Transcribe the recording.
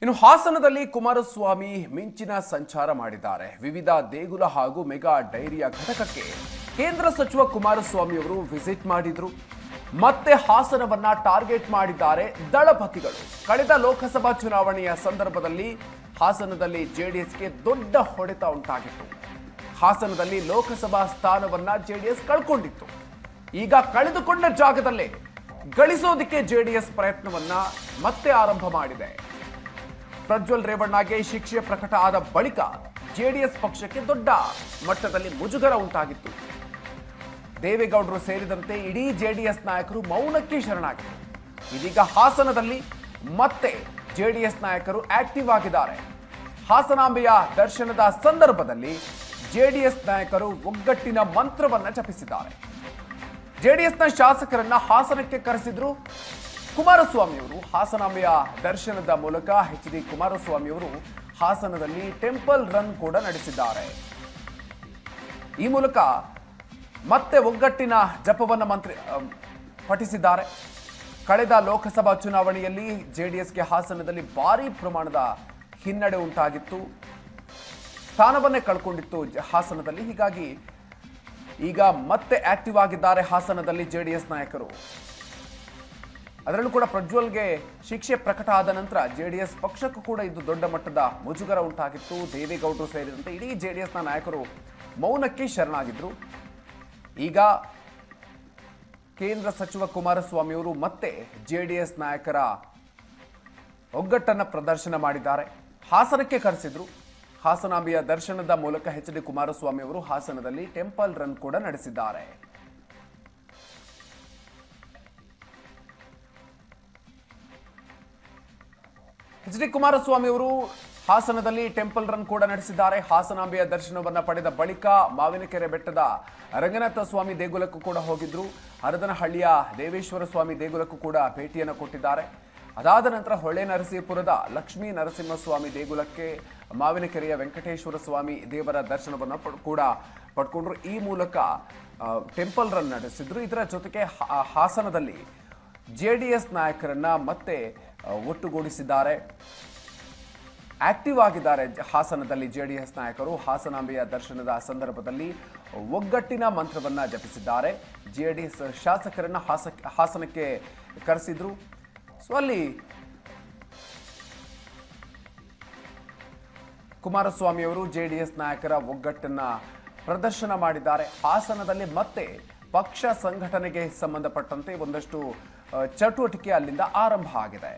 ಇನ್ನು ಹಾಸನದಲ್ಲಿ ಕುಮಾರಸ್ವಾಮಿ ಮಿಂಚಿನ ಸಂಚಾರ ಮಾಡಿದ್ದಾರೆ. ವಿವಿಧ ದೇಗುಲ ಹಾಗೂ ಮೆಗಾ ಡೈರಿಯ ಘಟಕಕ್ಕೆ ಕೇಂದ್ರ ಸಚಿವ ಕುಮಾರಸ್ವಾಮಿ ಅವರು ವಿಸಿಟ್ ಮಾಡಿದ್ರು. ಮತ್ತೆ ಹಾಸನವನ್ನ ಟಾರ್ಗೆಟ್ ಮಾಡಿದ್ದಾರೆ ದಳಪತಿಗಳು. ಕಳೆದ ಲೋಕಸಭಾ ಚುನಾವಣೆಯ ಸಂದರ್ಭದಲ್ಲಿ ಹಾಸನದಲ್ಲಿ ಜೆಡಿಎಸ್ಗೆ ದೊಡ್ಡ ಹೊಡೆತ ಉಂಟಾಗಿತ್ತು. ಹಾಸನದಲ್ಲಿ ಲೋಕಸಭಾ ಸ್ಥಾನವನ್ನ ಜೆಡಿಎಸ್ ಕಳ್ಕೊಂಡಿತ್ತು. ಈಗ ಕಳೆದುಕೊಂಡ ಜಾಗದಲ್ಲೇ ಗಳಿಸೋದಕ್ಕೆ ಜೆಡಿಎಸ್ ಪ್ರಯತ್ನವನ್ನ ಮತ್ತೆ ಆರಂಭ ಮಾಡಿದೆ. ಪ್ರಜ್ವಲ್ ರೇವಣ್ಣಗೆ ಶಿಕ್ಷೆ ಪ್ರಕಟ ಆದ ಬಳಿಕ ಜೆಡಿಎಸ್ ಪಕ್ಷಕ್ಕೆ ದೊಡ್ಡ ಮಟ್ಟದಲ್ಲಿ ಮುಜುಗರ ಉಂಟಾಗಿತ್ತು. ದೇವೇಗೌಡರು ಸೇರಿದಂತೆ ಇಡೀ ಜೆಡಿಎಸ್ ನಾಯಕರು ಮೌನಕ್ಕೆ ಶರಣಾಗಿದ್ದರು. ಇದೀಗ ಹಾಸನದಲ್ಲಿ ಮತ್ತೆ ಜೆಡಿಎಸ್ ನಾಯಕರು ಆಕ್ಟಿವ್ ಆಗಿದ್ದಾರೆ. ಹಾಸನಾಂಬೆಯ ದರ್ಶನದ ಸಂದರ್ಭದಲ್ಲಿ ಜೆಡಿಎಸ್ ನಾಯಕರು ಒಗ್ಗಟ್ಟಿನ ಮಂತ್ರವನ್ನ ಜಪಿಸಿದ್ದಾರೆ. ಜೆಡಿಎಸ್ನ ಶಾಸಕರನ್ನ ಹಾಸನಕ್ಕೆ ಕರೆಸಿದ್ರು ಕುಮಾರಸ್ವಾಮಿ ಅವರು. ಹಾಸನಾಂಬೆಯ ದರ್ಶನದ ಮೂಲಕ ಎಚ್.ಡಿ. ಕುಮಾರಸ್ವಾಮಿ ಅವರು ಹಾಸನದಲ್ಲಿ ಟೆಂಪಲ್ ರನ್ ಕೂಡ ನಡೆಸಿದ್ದಾರೆ. ಈ ಮೂಲಕ ಮತ್ತೆ ಒಗ್ಗಟ್ಟಿನ ಜಪವನ್ನ ಪಠಿಸಿದ್ದಾರೆ. ಕಳೆದ ಲೋಕಸಭಾ ಚುನಾವಣೆಯಲ್ಲಿ ಜೆಡಿಎಸ್ಗೆ ಹಾಸನದಲ್ಲಿ ಭಾರಿ ಪ್ರಮಾಣದ ಹಿನ್ನಡೆ ಉಂಟಾಗಿತ್ತು. ಸ್ಥಾನವನ್ನೇ ಕಳ್ಕೊಂಡಿತ್ತು ಹಾಸನದಲ್ಲಿ. ಹೀಗಾಗಿ ಈಗ ಮತ್ತೆ ಆಕ್ಟಿವ್ ಆಗಿದ್ದಾರೆ ಹಾಸನದಲ್ಲಿ ಜೆಡಿಎಸ್ ನಾಯಕರು. ಅದರಲ್ಲೂ ಕೂಡ ಪ್ರಜ್ವಲ್ಗೆ ಶಿಕ್ಷೆ ಪ್ರಕಟ ಆದ ನಂತರ ಜೆಡಿಎಸ್ ಪಕ್ಷಕ್ಕೂ ಕೂಡ ಇದು ದೊಡ್ಡ ಮಟ್ಟದ ಮುಜುಗರ ಉಂಟಾಗಿತ್ತು. ದೇವೇಗೌಡರು ಸೇರಿದಂತೆ ಇಡೀ ಜೆಡಿಎಸ್ನ ನಾಯಕರು ಮೌನಕ್ಕೆ ಶರಣಾಗಿದ್ರು. ಈಗ ಕೇಂದ್ರ ಸಚಿವ ಕುಮಾರಸ್ವಾಮಿ ಅವರು ಮತ್ತೆ ಜೆಡಿಎಸ್ ನಾಯಕರ ಒಗ್ಗಟ್ಟನ್ನು ಪ್ರದರ್ಶನ ಮಾಡಿದ್ದಾರೆ. ಹಾಸನಕ್ಕೆ ಕರೆಸಿದ್ರು. ಹಾಸನಾಂಬೆಯ ದರ್ಶನದ ಮೂಲಕ ಎಚ್.ಡಿ. ಕುಮಾರಸ್ವಾಮಿ ಅವರು ಹಾಸನದಲ್ಲಿ ಟೆಂಪಲ್ ರನ್ ಕೂಡ ನಡೆಸಿದ್ದಾರೆ. ಎಚ್.ಡಿ. ಕುಮಾರಸ್ವಾಮಿ ಅವರು ಹಾಸನದಲ್ಲಿ ಟೆಂಪಲ್ ರನ್ ಕೂಡ ನಡೆಸಿದ್ದಾರೆ. ಹಾಸನಾಂಬೆಯ ದರ್ಶನವನ್ನ ಪಡೆದ ಬಳಿಕ ಮಾವಿನಕೆರೆ ಬೆಟ್ಟದ ರಂಗನಾಥ ಸ್ವಾಮಿ ದೇಗುಲಕ್ಕೂ ಕೂಡ ಹೋಗಿದ್ರು. ಹರದನಹಳ್ಳಿಯ ದೇವೇಶ್ವರ ಸ್ವಾಮಿ ದೇಗುಲಕ್ಕೂ ಕೂಡ ಭೇಟಿಯನ್ನು ಕೊಟ್ಟಿದ್ದಾರೆ. ಅದಾದ ನಂತರ ಹೊಳೆ ನರಸೀಪುರದ ಲಕ್ಷ್ಮೀ ನರಸಿಂಹಸ್ವಾಮಿ ದೇಗುಲಕ್ಕೆ, ಮಾವಿನಕೆರೆಯ ವೆಂಕಟೇಶ್ವರ ಸ್ವಾಮಿ ದೇವರ ದರ್ಶನವನ್ನು ಕೂಡ ಪಡ್ಕೊಂಡ್ರು. ಈ ಮೂಲಕ ಟೆಂಪಲ್ ರನ್ ನಡೆಸಿದ್ರು. ಇದರ ಜೊತೆಗೆ ಹಾಸನದಲ್ಲಿ ಜೆಡಿಎಸ್ ನಾಯಕರನ್ನ ಮತ್ತೆ ಒಟ್ಟುಗೂಡಿಸಿದ್ದಾರೆ. ಆಕ್ಟಿವ್ ಆಗಿದ್ದಾರೆ ಹಾಸನದಲ್ಲಿ ಜೆಡಿಎಸ್ ನಾಯಕರು. ಹಾಸನಾಂಬೆಯ ದರ್ಶನದ ಸಂದರ್ಭದಲ್ಲಿ ಒಗ್ಗಟ್ಟಿನ ಮಂತ್ರವನ್ನ ಜಪಿಸಿದ್ದಾರೆ. ಜೆಡಿಎಸ್ ಶಾಸಕರನ್ನ ಹಾಸನಕ್ಕೆ ಕರೆಸಿದ್ರು. ಸೊ ಅಲ್ಲಿ ಕುಮಾರಸ್ವಾಮಿ ಅವರು ಜೆಡಿಎಸ್ ನಾಯಕರ ಒಗ್ಗಟ್ಟನ್ನ ಪ್ರದರ್ಶನ ಮಾಡಿದ್ದಾರೆ. ಹಾಸನದಲ್ಲಿ ಮತ್ತೆ ಪಕ್ಷ ಸಂಘಟನೆಗೆ ಸಂಬಂಧಪಟ್ಟಂತೆ ಒಂದಷ್ಟು ಚಟುವಟಿಕೆ ಅಲ್ಲಿಂದ ಆರಂಭ ಆಗಿದೆ.